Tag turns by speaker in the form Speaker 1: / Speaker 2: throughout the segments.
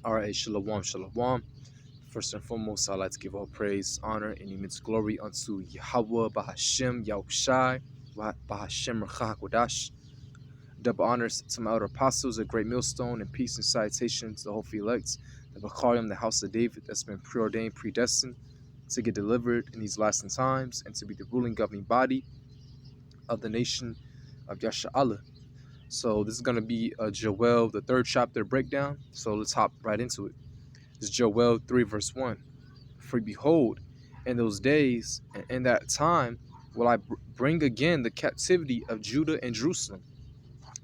Speaker 1: All right, shalom, shalom. First and foremost, I'd like to give all praise, honor, and immense glory unto Yahweh, Bahashem, Yahushai, Bahashem, Rachah, double honors to my elder apostles, a great millstone, and peace and salutation to the hopefully elect, the Bacharium, the house of David, that's been preordained, predestined to get delivered in these last times and to be the ruling governing body of the nation of Yasha'Allah. So this is going to be Joel, the 3rd chapter breakdown. So let's hop right into it. It's Joel 3 verse 1. For behold, in those days and in that time will I bring again the captivity of Judah and Jerusalem.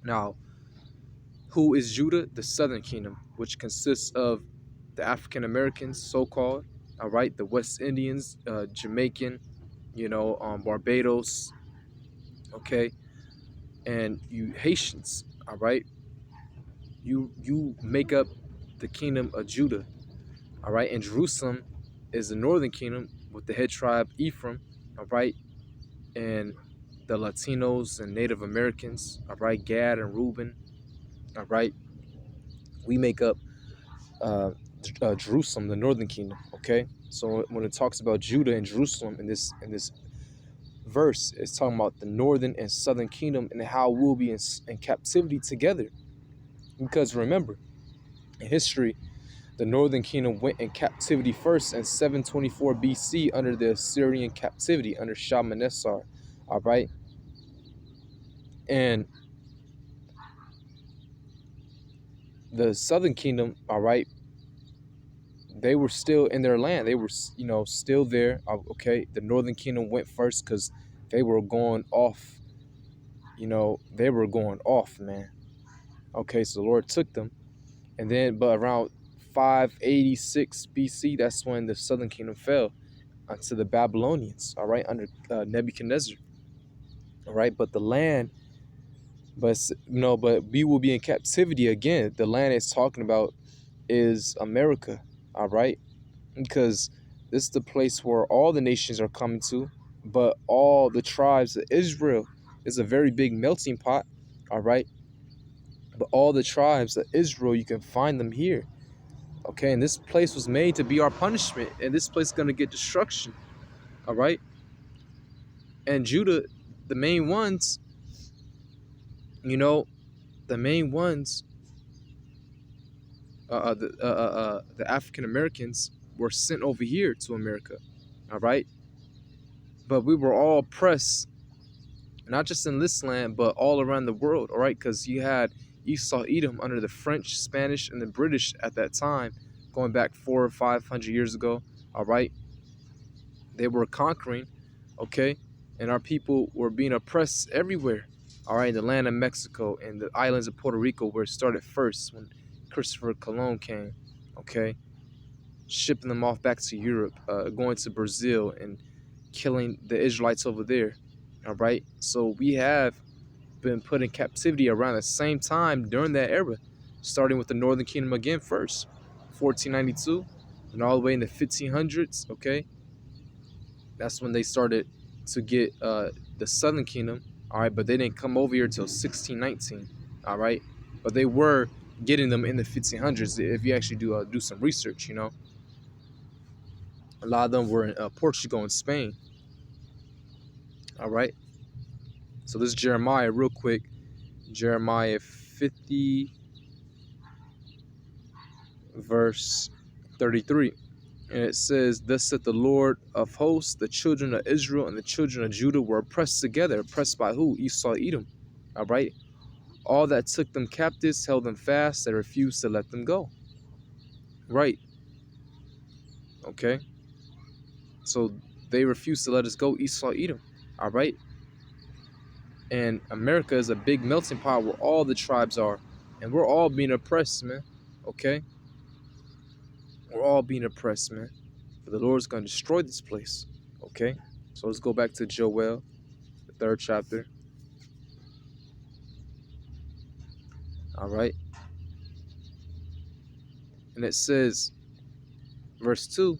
Speaker 1: Now, who is Judah? The southern kingdom, which consists of the African Americans, so-called, all right, the West Indians, Jamaican, Barbados, okay, and you Haitians, all right. You make up the kingdom of Judah, all right, and Jerusalem is the northern kingdom with the head tribe Ephraim, all right, and the Latinos and Native Americans, all right, Gad and Reuben, all right. We make up Jerusalem, the northern kingdom, okay. So when it talks about Judah and Jerusalem in this verse, it's talking about the northern and southern kingdom and how we'll be in captivity together. Because remember, in history, the northern kingdom went in captivity first in 724 BC under the Assyrian captivity under Shalmaneser, all right? And the southern kingdom, all right, they were still in their land. They were, still there, okay? The northern kingdom went first because they were going off, they were going off, man. Okay, so the Lord took them. And then, but around 586 BC, that's when the southern kingdom fell unto the Babylonians, all right, under Nebuchadnezzar, all right. But the land, but we will be in captivity again. The land it's talking about is America, all right, because this is the place where all the nations are coming to, but all the tribes of Israel is a very big melting pot, all right. But all the tribes of Israel, you can find them here. Okay, and this place was made to be our punishment, and this place is going to get destruction, all right? And Judah, the main ones, the main ones, the African Americans were sent over here to America, all right? But we were all oppressed, not just in this land, but all around the world, all right? Because you had Esau Edom under the French, Spanish, and the British at that time, going back 400 or 500 years ago, all right? They were conquering, okay? And our people were being oppressed everywhere, all right? In the land of Mexico and the islands of Puerto Rico, where it started first when Christopher Colon came, okay? Shipping them off back to Europe, going to Brazil and killing the Israelites over there, all right? So we have been put in captivity around the same time during that era, starting with the Northern Kingdom again first, 1492, and all the way in the 1500s, okay? That's when they started to get the Southern Kingdom, all right? But they didn't come over here till 1619, all right? But they were getting them in the 1500s if you actually do some research, A lot of them were in Portugal and Spain, all right? So this is Jeremiah real quick. Jeremiah 50, verse 33. And it says, thus saith the Lord of hosts, the children of Israel and the children of Judah were oppressed together. Oppressed by who? Esau, Edom. All right. All that took them captives held them fast. They refused to let them go. Right. Okay. So they refused to let us go, Esau, Edom. All right. And America is a big melting pot where all the tribes are. And we're all being oppressed, man. Okay. We're all being oppressed, man. But the Lord's going to destroy this place. Okay. So let's go back to Joel, the 3rd chapter. All right. And it says, verse 2,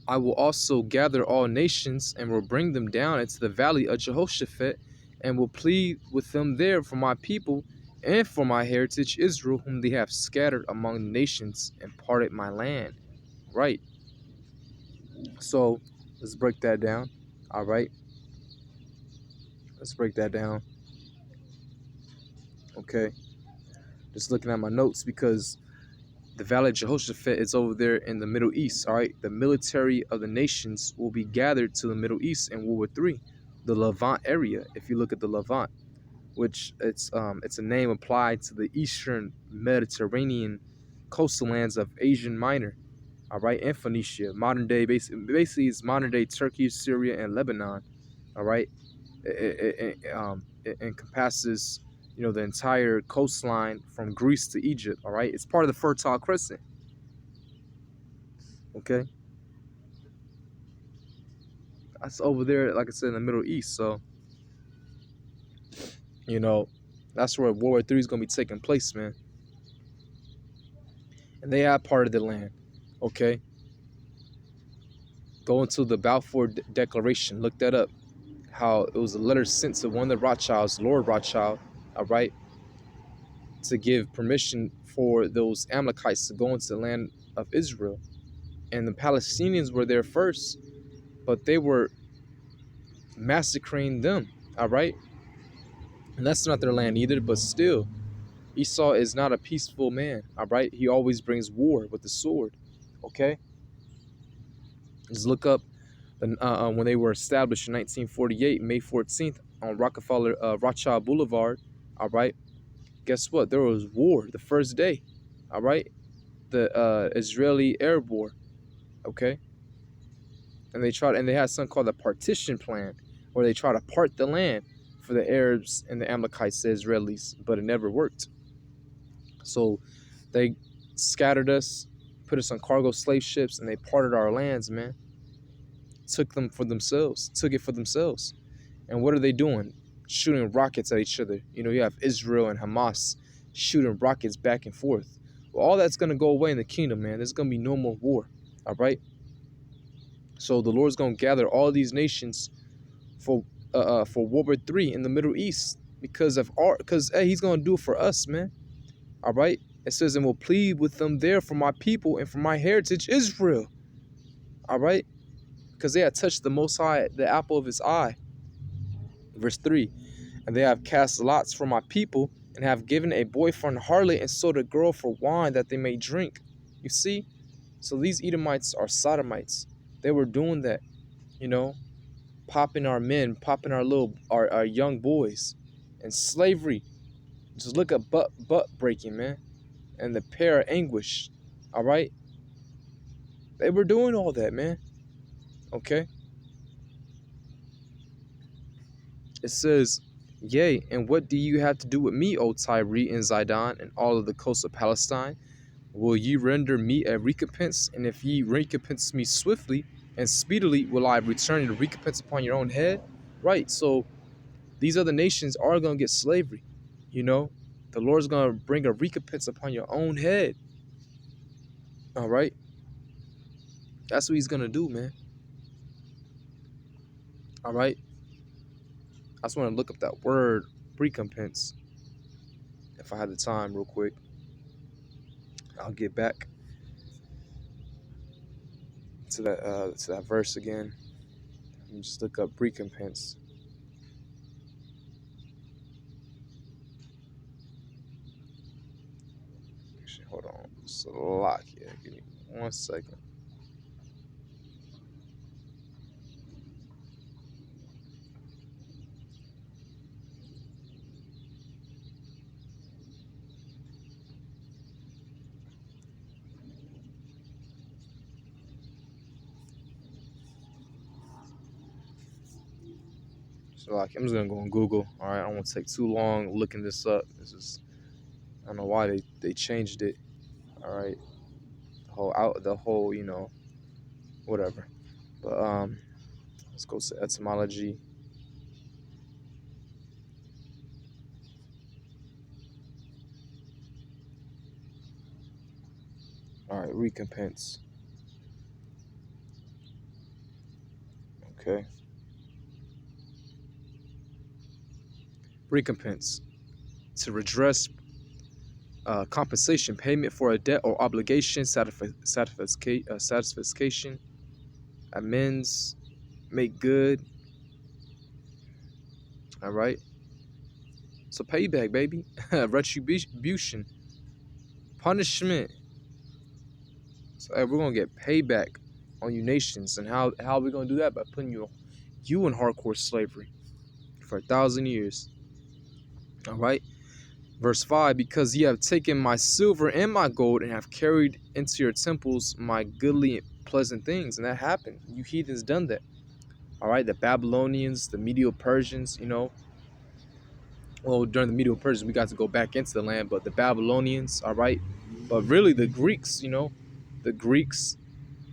Speaker 1: I will also gather all nations and will bring them down into the valley of Jehoshaphat and will plead with them there for my people and for my heritage Israel, whom they have scattered among the nations and parted my land. Right. So let's break that down. All right. Let's break that down. Okay. Just looking at my notes because the Valley of Jehoshaphat is over there in the Middle East. All right. The military of the nations will be gathered to the Middle East in World War III, the Levant area. If you look at the Levant, which it's a name applied to the Eastern Mediterranean coastal lands of Asia Minor, all right, and Phoenicia, modern day, basically it's modern day Turkey, Syria, and Lebanon, all right. It encompasses, the entire coastline from Greece to Egypt, all right. It's part of the Fertile Crescent, okay. That's over there, like I said, in the Middle East. So, that's where World War III is gonna be taking place, man. And they have part of the land, okay. Go into the Balfour Declaration. Look that up. How it was a letter sent to one of the Rothschilds, Lord Rothschild, all right, to give permission for those Amalekites to go into the land of Israel. And the Palestinians were there first, but they were massacring them, all right? And that's not their land either, but still, Esau is not a peaceful man, all right? He always brings war with the sword, okay? Just look up when they were established in 1948, May 14th, on Rothschild Boulevard, all right? Guess what? There was war the first day, all right? The Israeli-Arab war, okay? And they had something called the partition plan, where they try to part the land for the Arabs and the Amalekites, the Israelis, but it never worked. So they scattered us, put us on cargo slave ships, and they parted our lands, man. Took it for themselves. And what are they doing? Shooting rockets at each other. You have Israel and Hamas shooting rockets back and forth. Well, all that's going to go away in the kingdom, man. There's going to be no more war, all right? So the Lord's going to gather all these nations for World War III in the Middle East because hey, he's going to do it for us, man, all right? It says, and will plead with them there for my people and for my heritage, Israel, all right? Because they had touched the Most High, the apple of his eye. Verse 3, and they have cast lots for my people and have given a boy for an harlot and sold a girl for wine that they may drink. You see? So these Edomites are sodomites. They were doing that, popping our men, popping our young boys. And slavery. Just look at butt breaking, man. And the pair of anguish. All right? They were doing all that, man. Okay? It says, yea, and what do you have to do with me, O Tyre and Zidon, and all of the coast of Palestine? Will ye render me a recompense? And if ye recompense me swiftly and speedily, will I return the recompense upon your own head? Right, so these other nations are going to get slavery. The Lord's going to bring a recompense upon your own head. All right? That's what he's going to do, man. All right? I just want to look up that word, recompense. If I had the time real quick, I'll get back to that verse again. Let me just look up recompense. Actually, hold on. It's a lot here. Give me 1 second. So I'm just gonna go on Google. All right, I don't want to take too long looking this up. I don't know why they changed it. All right, the whole whatever. But let's go to etymology. All right, recompense. Okay. Recompense. To redress compensation, payment for a debt or obligation, satisfaction, amends, make good. All right. So payback, baby. Retribution, punishment. So hey, we're gonna get payback on you nations, and how are we gonna do that? By putting you in hardcore slavery for 1,000 years. All right. Verse 5, because ye have taken my silver and my gold and have carried into your temples my goodly and pleasant things. And that happened. You heathens done that. All right. The Babylonians, the Medo-Persians, well, during the Medo-Persians, we got to go back into the land, but the Babylonians, all right. But really the Greeks, the Greeks,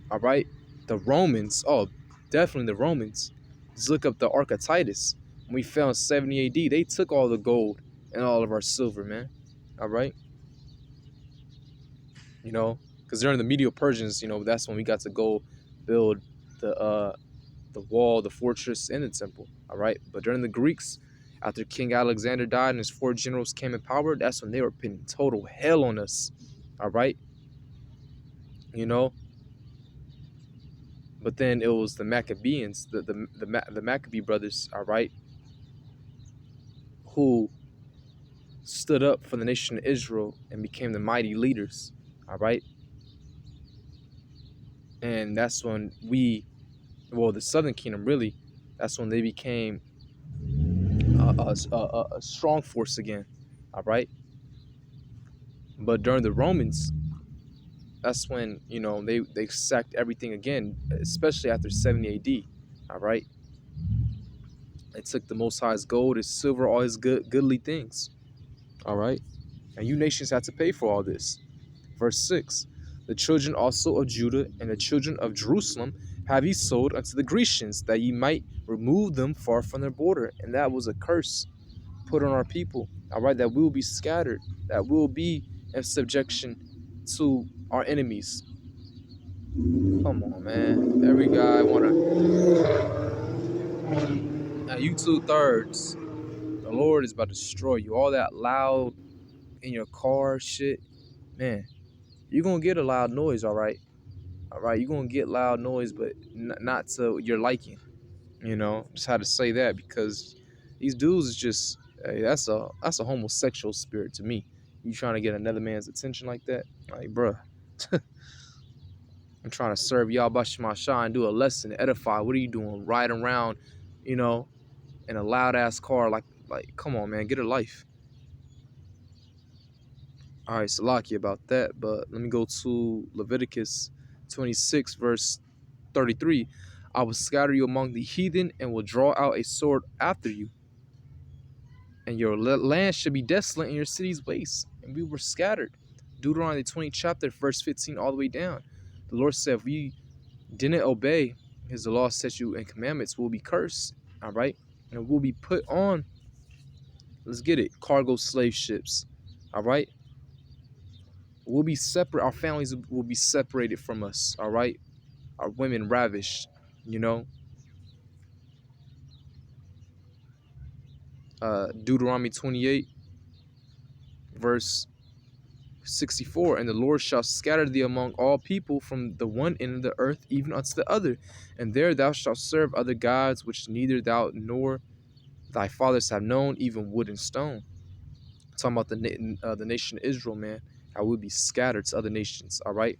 Speaker 1: all right. The Romans, oh, definitely the Romans. Just look up the Ark of Titus. When we fell in 70 AD, they took all the gold and all of our silver, man. All right. Because during the Medo-Persians, that's when we got to go build the wall, the fortress, and the temple. All right. But during the Greeks, after King Alexander died and his 4 generals came in power, that's when they were putting total hell on us. All right. But then it was the Maccabees, the Maccabee brothers, all right, who stood up for the nation of Israel and became the mighty leaders. All right. And that's when the Southern Kingdom, really, that's when they became a strong force again. All right. But during the Romans, that's when, they sacked everything again, especially after 70 AD. All right. They took the Most High's gold, his silver, all his goodly things. All right. And you nations had to pay for all this. Verse 6, the children also of Judah and the children of Jerusalem have ye sold unto the Grecians, that ye might remove them far from their border. And that was a curse put on our people, all right, that we will be scattered, that we will be in subjection to our enemies. Come on, man. Every guy wanna. Now you 2/3. The Lord is about to destroy you. All that loud in your car shit, man. You're gonna get a loud noise, all right. All right, you're gonna get loud noise, but not to your liking. Just had to say that, because these dudes is just, hey, that's a homosexual spirit to me. You trying to get another man's attention like that? Like, bruh. I'm trying to serve y'all Bashima Shah and do a lesson, edify. What are you doing? Riding around, in a loud ass car, like come on, man, get a life. All right, Salaki about that, but let me go to Leviticus 26, verse 33. I will scatter you among the heathen and will draw out a sword after you. And your land should be desolate and your cities waste. And we were scattered. Deuteronomy 20 chapter, verse 15 all the way down. The Lord said, if we didn't obey his law, statute, and commandments, we'll be cursed. All right? And we'll be put on, let's get it, cargo slave ships. All right? We'll be separate. Our families will be separated from us. All right? Our women ravished, Deuteronomy 28, verse 64. And the Lord shall scatter thee among all people from the one end of the earth even unto the other. And there thou shalt serve other gods, which neither thou nor thy fathers have known, even wood and stone. I'm talking about the nation of Israel, man. How we'll be scattered to other nations, all right?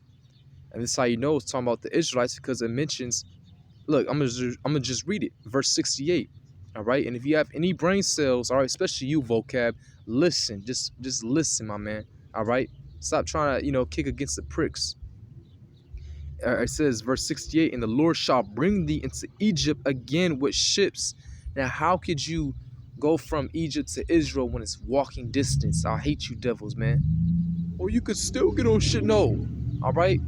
Speaker 1: And this is how you know it's talking about the Israelites, because it mentions, look, I'm gonna just read it. Verse 68, all right? And if you have any brain cells, all right, especially you, vocab, listen. Just listen, my man, all right? Stop trying to, kick against the pricks. It says, verse 68, and the Lord shall bring thee into Egypt again with ships. Now, how could you go from Egypt to Israel when it's walking distance? I hate you devils, man. Or you could still get on shit. No. All right?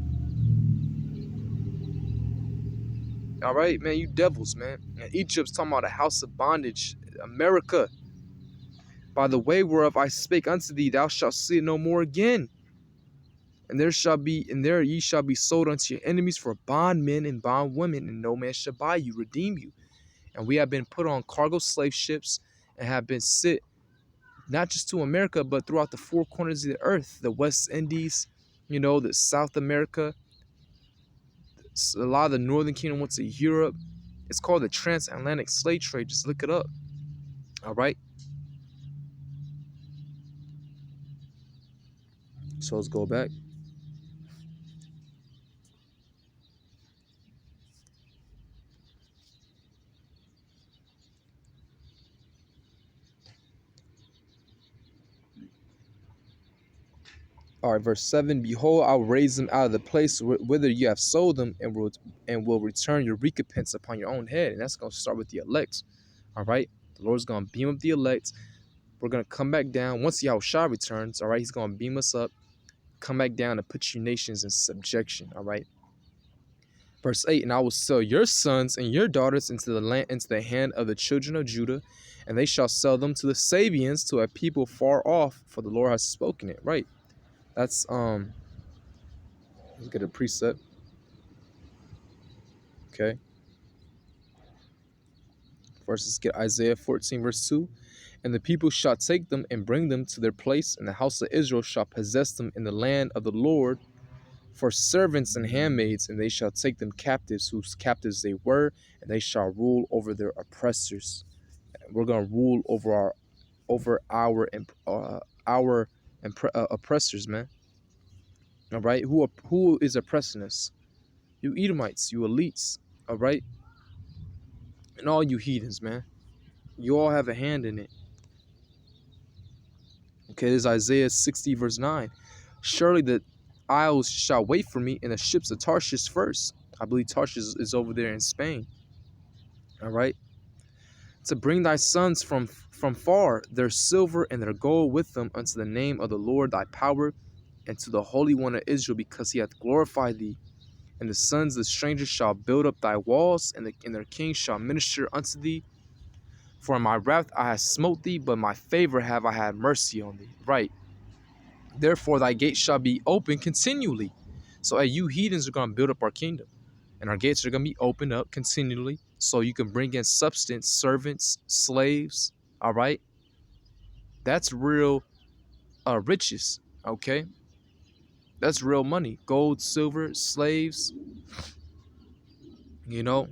Speaker 1: All right, man, you devils, man. And Egypt's talking about a house of bondage. America. By the way whereof I spake unto thee, thou shalt see it no more again. And there ye shall be sold unto your enemies for bondmen and bondwomen, and no man shall buy you, redeem you. And we have been put on cargo slave ships and have been sit not just to America, but throughout the four corners of the earth, the West Indies, you know, the South America. A lot of the Northern Kingdom went to Europe. It's called the transatlantic slave trade. Just look it up. All right. So let's go back. All right, verse 7. Behold, I'll raise them out of the place whither you have sold them, and will return your recompense upon your own head. And that's going to start with the elect. All right. The Lord's going to beam up the elect. We're going to come back down. Once Yahushua returns, all right, he's going to beam us up, come back down and put you nations in subjection. All right. Verse 8, and I will sell your sons and your daughters into the land, into the hand of the children of Judah, and they shall sell them to the Sabians, to a people far off, for the Lord has spoken it. Right. That's let's get a precept. Okay. First, let's get Isaiah 14, verse 2. And the people shall take them and bring them to their place, and the house of Israel shall possess them in the land of the Lord for servants and handmaids, and they shall take them captives, whose captives they were, and they shall rule over their oppressors. We're gonna rule over our oppressors, man. All right, who is oppressing us? You Edomites, you elites. All right, and all you heathens, man. You all have a hand in it. Okay, this is Isaiah 60, verse 9. Surely the isles shall wait for me, and the ships of Tarshish first. I believe Tarshish is over there in Spain. All right. To bring thy sons from far, their silver and their gold with them, unto the name of the Lord thy power, and to the Holy One of Israel, because he hath glorified thee. And the sons of the strangers shall build up thy walls, and their kings shall minister unto thee. For in my wrath I have smote thee, but my favor have I had mercy on thee. Right. Therefore thy gates shall be open continually. So you heathens are going to build up our kingdom. And our gates are going to be opened up continually. So you can bring in substance, servants, slaves. All right. That's real riches. Okay. That's real money. Gold, silver, slaves. You know,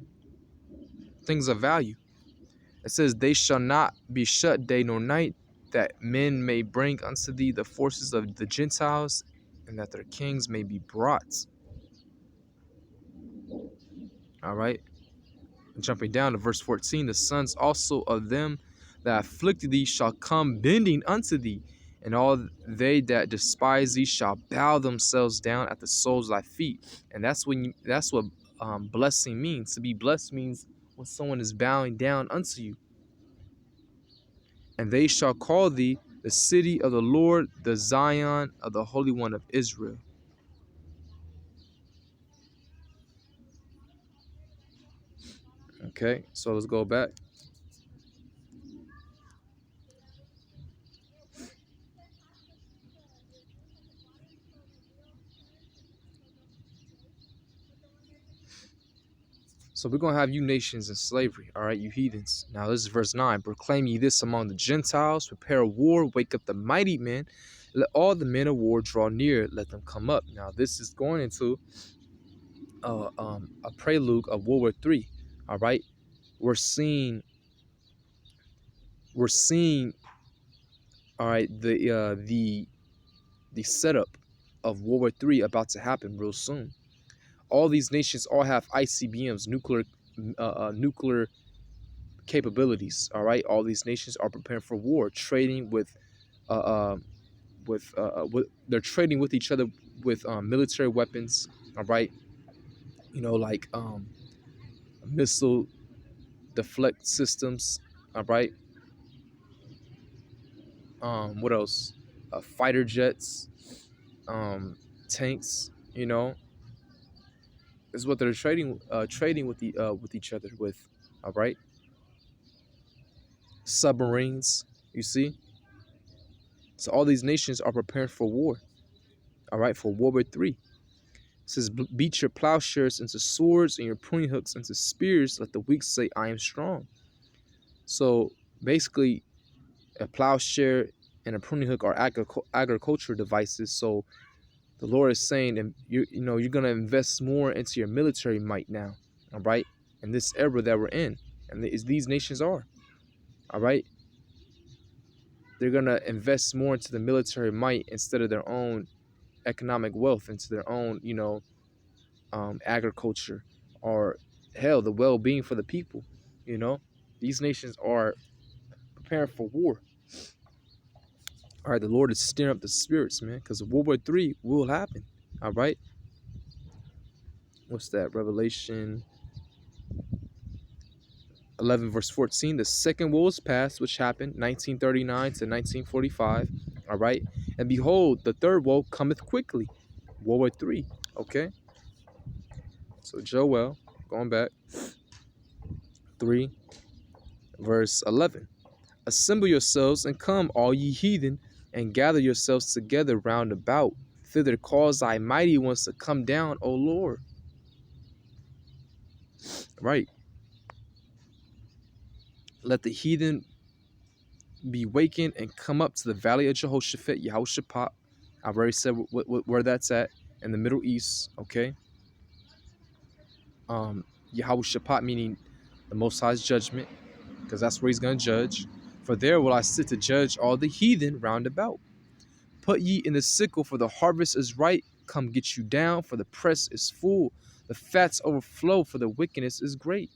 Speaker 1: things of value. It says, they shall not be shut day nor night, that men may bring unto thee the forces of the Gentiles, and that their kings may be brought. All right. Jumping down to verse 14, the sons also of them that afflicted thee shall come bending unto thee, and all they that despise thee shall bow themselves down at the soles of thy feet. And that's what blessing means. To be blessed means when someone is bowing down unto you. And they shall call thee the city of the Lord, the Zion of the Holy One of Israel. Okay, so let's go back. So we're going to have you nations in slavery, all right, you heathens. Now this is verse 9. Proclaim ye this among the Gentiles, prepare a war, wake up the mighty men, let all the men of war draw near, let them come up. Now this is going into a prelude of World War III, all right. We're seeing, all right, the setup of World War III about to happen real soon. All these nations all have ICBMs, nuclear capabilities. All right, all these nations are preparing for war, trading they're trading with each other with military weapons. All right, you know, like missile deflect systems. All right, what else? Fighter jets, tanks. You know, is what they're trading with each other with. All right, submarines. You see, so all these nations are preparing for war. All right, for World War III. It says, beat your plowshares into swords and your pruning hooks into spears. Let the weak say, I am strong. So basically, a plowshare and a pruning hook are agriculture devices. So the Lord is saying, and you're gonna invest more into your military might now, all right, in this era that we're in, and these nations are, all right. They're gonna invest more into the military might instead of their own economic wealth, into their own, agriculture, or hell, the well-being for the people. You know, these nations are preparing for war. All right, the Lord is stirring up the spirits, man, because World War III will happen. All right, what's that? Revelation 11 verse 14. The second woe is past, which happened 1939 to 1945. All right, and behold, the third woe cometh quickly. World War III. Okay, so Joel, going back, 3 verse 11. Assemble yourselves and come, all ye heathen, and gather yourselves together round about. Thither cause thy mighty ones to come down, O Lord. Right. Let the heathen be wakened and come up to the valley of Jehoshaphat, Yehoshaphat. I've already said where that's at, in the Middle East. Okay. Yehoshaphat meaning the Most High's judgment, because that's where he's going to judge. For there will I sit to judge all the heathen round about. Put ye in the sickle, for the harvest is ripe. Come get you down, for the press is full. The fats overflow, for the wickedness is great.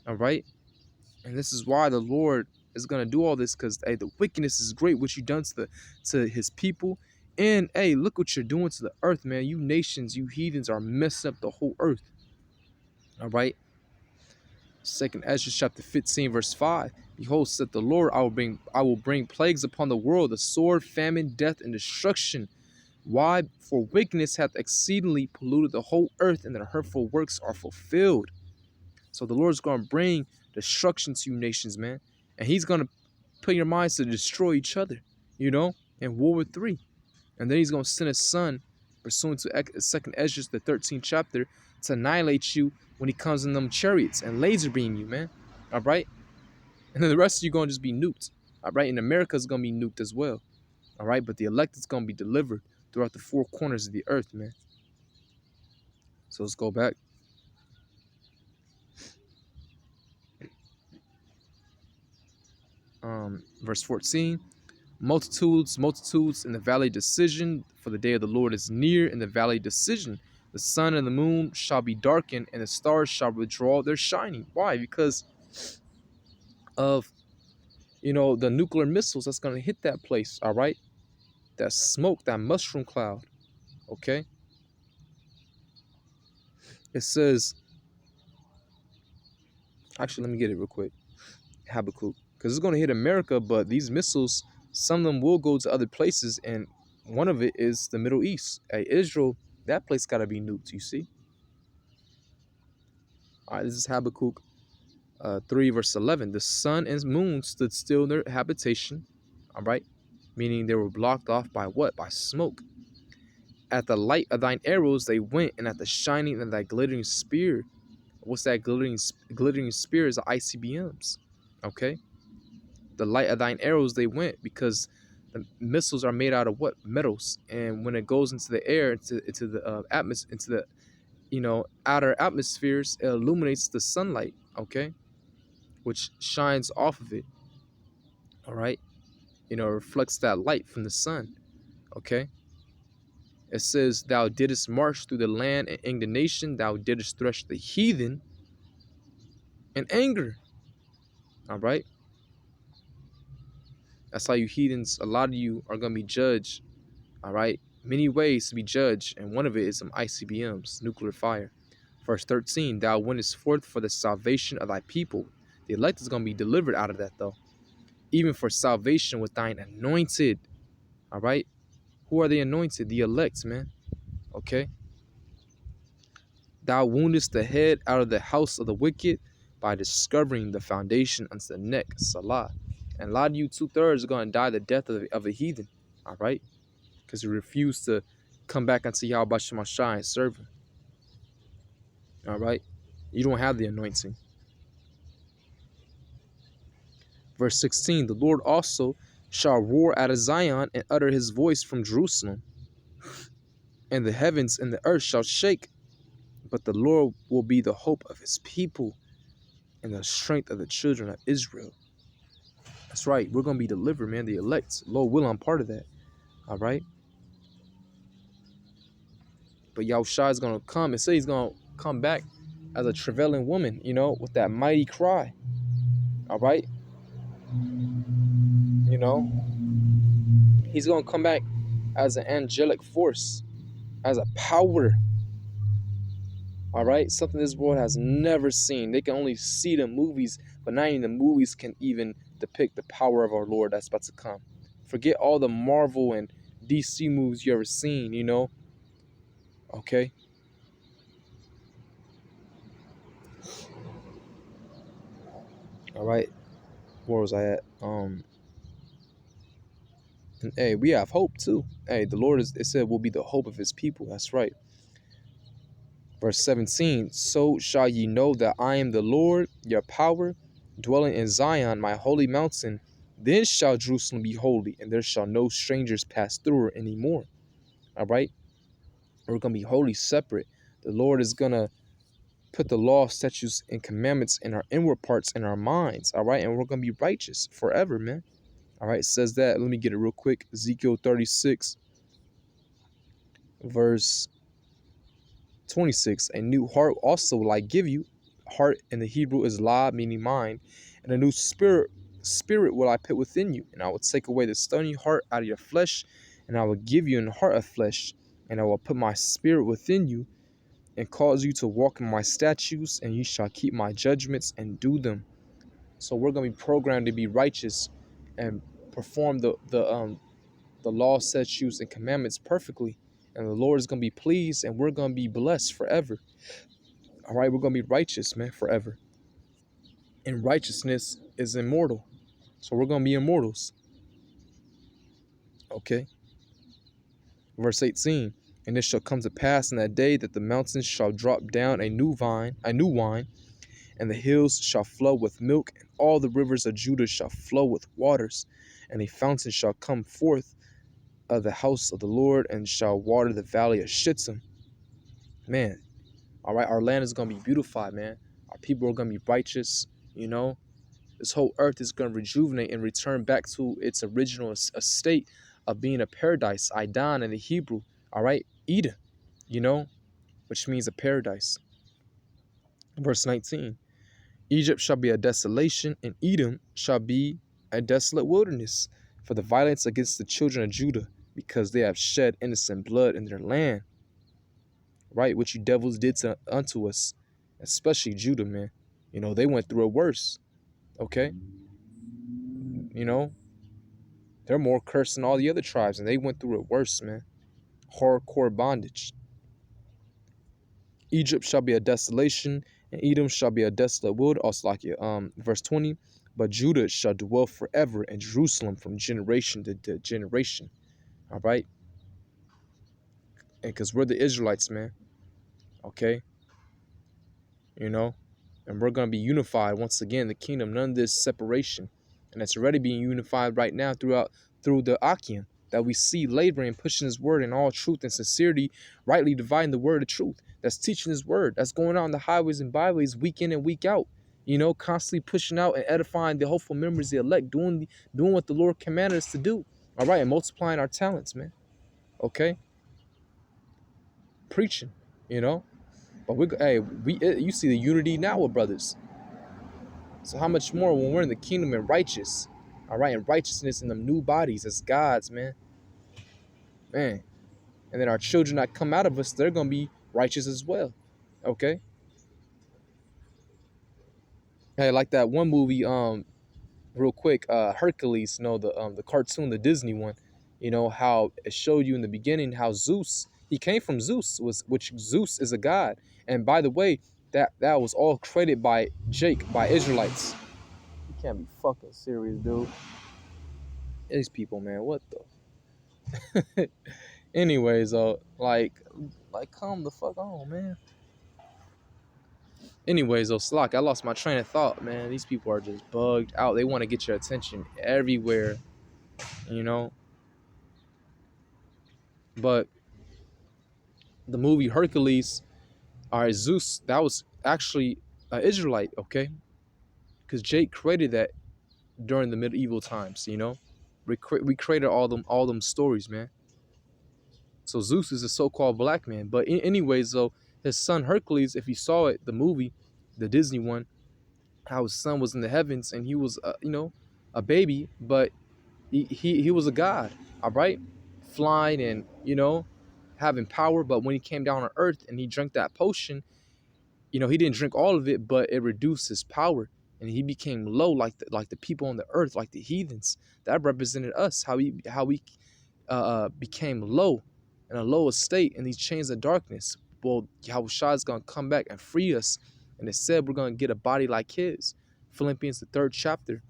Speaker 1: All right? And this is why the Lord is going to do all this, because, hey, the wickedness is great, what you done to his people. And, hey, look what you're doing to the earth, man. You nations, you heathens are messing up the whole earth. All right? Second Ezra chapter 15, verse 5. Behold, said the Lord, I will bring plagues upon the world, the sword, famine, death, and destruction. Why? For wickedness hath exceedingly polluted the whole earth, and their hurtful works are fulfilled. So the Lord's going to bring destruction to you nations, man. And he's going to put your minds to destroy each other, in World War III. And then he's going to send his son, pursuant to Second Ezra, the 13th chapter, to annihilate you when he comes in them chariots and laser beam you, man. All right? And then the rest of you going to just be nuked. All right? And America's going to be nuked as well. All right? But the elect is going to be delivered throughout the four corners of the earth, man. So let's go back. Verse 14. Multitudes in the valley decision, for the day of the Lord is near in the valley decision. The sun and the moon shall be darkened, and the stars shall withdraw their shining. Why? Because of, the nuclear missiles that's going to hit that place, all right? That smoke, that mushroom cloud, okay? It says, actually, let me get it real quick. Habakkuk. Because it's going to hit America, but these missiles, some of them will go to other places, and one of it is the Middle East. Hey, Israel, that place got to be nuked, you see? All right, this is Habakkuk 3 verse 11. The sun and moon stood still in their habitation, all right? Meaning they were blocked off by what? By smoke. At the light of thine arrows they went, and at the shining of thy glittering spear. What's that glittering spear? Is the ICBMs, okay? The light of thine arrows they went, because the missiles are made out of what? Metals. And when it goes into the air, into the atmosphere, into the outer atmospheres, it illuminates the sunlight, okay, which shines off of it. All right, it reflects that light from the sun. Okay, it says, thou didst march through the land in indignation, thou didst thresh the heathen in anger. All right, that's how you heathens, a lot of you are gonna be judged. All right, many ways to be judged, and one of it is some ICBMs, nuclear fire. Verse 13, thou wentest forth for the salvation of thy people. The elect is going to be delivered out of that, though. Even for salvation with thine anointed. All right? Who are the anointed? The elect, man. Okay? Thou woundest the head out of the house of the wicked by discovering the foundation unto the neck. Salah. And a lot of you, 2/3 are going to die the death of a heathen. All right? Because you refuse to come back unto Yahweh Shemashah and serve him. All right? You don't have the anointing. Verse 16, the Lord also shall roar out of Zion and utter his voice from Jerusalem. And the heavens and the earth shall shake, but the Lord will be the hope of his people and the strength of the children of Israel. That's right. We're going to be delivered, man. The elect. Lord will, I'm part of that. All right. But Yahushua is going to come and say he's going to come back as a travailing woman, you know, with that mighty cry. All right. You know, he's going to come back as an angelic force, as a power. All right. Something this world has never seen. They can only see the movies, but not even the movies can even depict the power of our Lord that's about to come. Forget all the Marvel and DC movies you ever seen, you know. Okay. All right. Where was I at? And hey, we have hope too. Hey, the Lord it said will be the hope of his people. That's right. Verse 17. So shall ye know that I am the Lord, your power, dwelling in Zion, my holy mountain. Then shall Jerusalem be holy, and there shall no strangers pass through her anymore. All right. We're gonna be wholly separate. The Lord is gonna put the law, statutes, and commandments in our inward parts in our minds. All right, and we're gonna be righteous forever, man. All right, it says that. Let me get it real quick. Ezekiel 36, verse 26. A new heart also will I give you. Heart in the Hebrew is la, meaning mind, and a new spirit will I put within you. And I will take away the stony heart out of your flesh, and I will give you an heart of flesh, and I will put my spirit within you, and cause you to walk in my statutes, and you shall keep my judgments and do them. So we're gonna be programmed to be righteous and perform the law, statutes, and commandments perfectly. And the Lord is gonna be pleased, and we're gonna be blessed forever. All right, we're gonna be righteous, man, forever. And righteousness is immortal, so we're gonna be immortals. Okay. Verse 18. And it shall come to pass in that day that the mountains shall drop down a new wine, and the hills shall flow with milk, and all the rivers of Judah shall flow with waters, and a fountain shall come forth of the house of the Lord, and shall water the valley of Shittim. Man, all right, our land is going to be beautified, man. Our people are going to be righteous, you know. This whole earth is going to rejuvenate and return back to its original estate of being a paradise. Aidan in the Hebrew, all right, Eden, you know, which means a paradise. Verse 19. Egypt shall be a desolation, and Edom shall be a desolate wilderness for the violence against the children of Judah, because they have shed innocent blood in their land. Right? What you devils did unto us, especially Judah, man. You know, they went through it worse. Okay? You know, they're more cursed than all the other tribes, and they went through it worse, man. Hardcore bondage. Egypt shall be a desolation, and Edom shall be a desolate wood. Also, like verse 20. But Judah shall dwell forever, and Jerusalem from generation to generation. All right? And because we're the Israelites, man. Okay? You know? And we're going to be unified once again, the kingdom. None of this separation. And it's already being unified right now through the Akim that we see laboring, pushing his word in all truth and sincerity, rightly dividing the word of truth. That's teaching his word. That's going out on the highways and byways week in and week out. You know, constantly pushing out and edifying the hopeful members, the elect, doing what the Lord commanded us to do. All right, and multiplying our talents, man. Okay, preaching, you know. But you see the unity now with brothers. So how much more when we're in the kingdom and righteous, all right, and righteousness in them new bodies as gods, man. And then our children that come out of us, they're gonna be righteous as well. Okay. Hey, like that one movie, real quick, Hercules, you know, the cartoon, the Disney one, you know, how it showed you in the beginning how Zeus, he came from Zeus, which Zeus is a god. And by the way, that was all created by Israelites. You can't be fucking serious, dude. These people, man, what the? Anyways, like calm the fuck on, man. Anyways, Slack, I lost my train of thought, man. These people are just bugged out. They want to get your attention everywhere. you know. But the movie Hercules, all right, Zeus, that was actually an Israelite, okay? Because Jake created that during the medieval times, you know. We created all them stories, man. So Zeus is a so-called black man. But anyways, though, his son Hercules, if you saw it, the movie, the Disney one, how his son was in the heavens and he was, a baby, but he was a god, all right, flying and having power. But when he came down on earth and he drank that potion, he didn't drink all of it, but it reduced his power, and he became low, like the people on the earth, like the heathens. That represented us, how we became low, in a lower state in these chains of darkness. Well, Yahushua is gonna come back and free us, and it said we're gonna get a body like his. Philippians the 3rd chapter,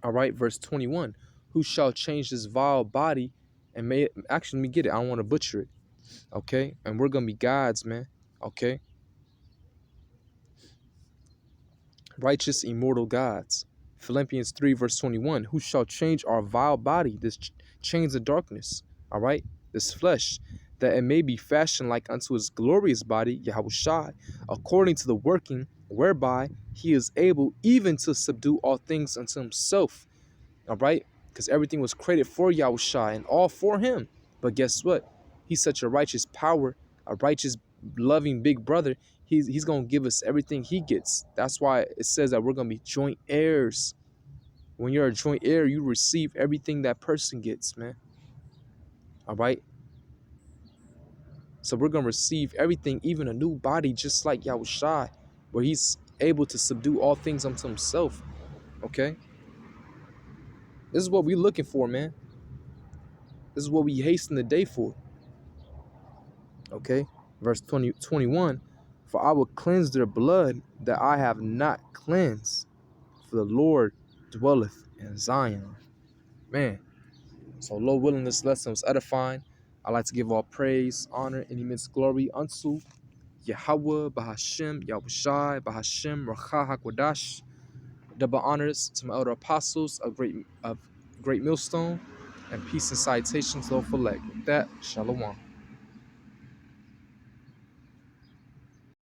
Speaker 1: all right, verse 21. Who shall change this vile body and may it, actually, let me get it. I don't want to butcher it. Okay, and we're gonna be gods, man. Okay, righteous, immortal gods. Philippians 3, verse 21. Who shall change our vile body, this chains of darkness, all right, this flesh, that it may be fashioned like unto his glorious body, Yahushua, according to the working whereby he is able even to subdue all things unto himself, all right? Because everything was created for Yahushua and all for him. But guess what? He's such a righteous power, a righteous, loving big brother. He's going to give us everything he gets. That's why it says that we're going to be joint heirs. When you're a joint heir, you receive everything that person gets, man. All right? So we're going to receive everything, even a new body, just like Yahushua, where he's able to subdue all things unto himself. Okay? This is what we're looking for, man. This is what we hasten the day for. Okay? Verse 21. For I will cleanse their blood that I have not cleansed. For the Lord dwelleth in Zion. Man. So, Lord willing, this lesson was edifying. I like to give all praise, honor, and immense glory unto Yahweh, Bahashem, Yahushai, Bahashem, Racha HaKodash. Double honors to my elder apostles of Great Millstone, and peace and citations, Lord, for leg. With that, Shalom.